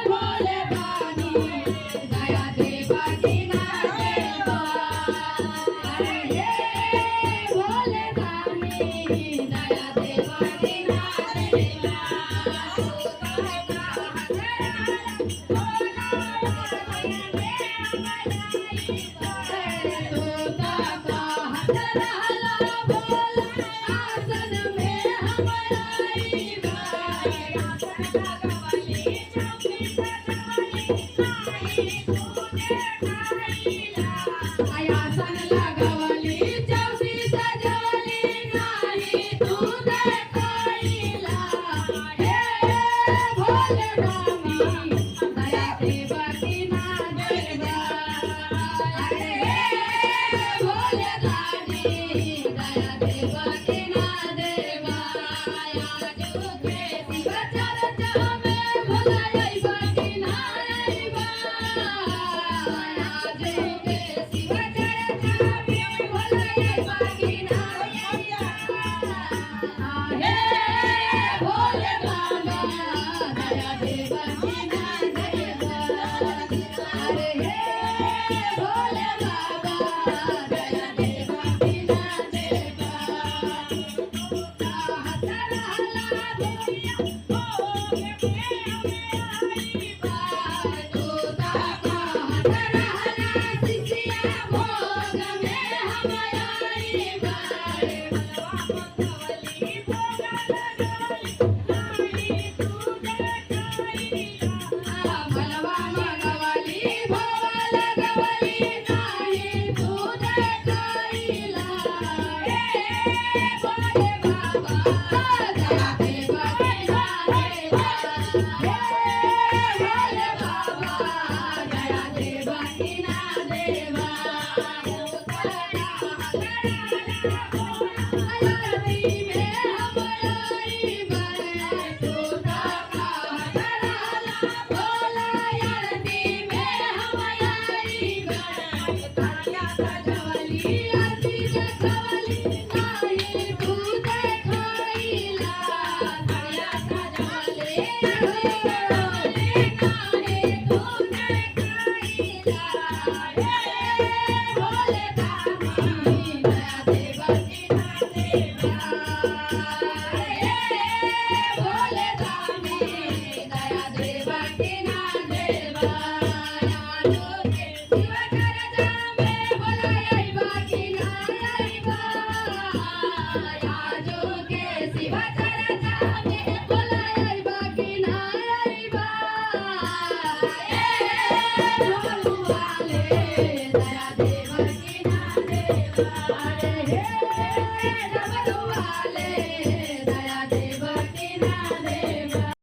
भोले दानी दया देवा की ना देवा हे भोले दानी दया देवा की ना देवा आयासन लगवली चौकी सजवली नाही तू देखाईला हे भोले दानी दया देवा की ना देवा हे भोले दानी दया देवा की ना देवा या जुगे शिव चर्चा में भोला अइबा की ना अइबा या जुगे शिव चर्चा में भोला अइबा की ना अइबा हे भोले बाबा दया देवा की ना देवा अरे हे भोले बाबा दया देवा की ना देवा हाथ रहला दुनिया हो के आईबा तोता का हाथ रहला सिसिया भोग में हम आईबा भलवा मंगवली भोग लगवली नाही तू देखाईला भलवा मंगवली भोग लगवली नाही तू देखाईला हे भोले बाबा दया देवा की ना देवा हे भोले बाबा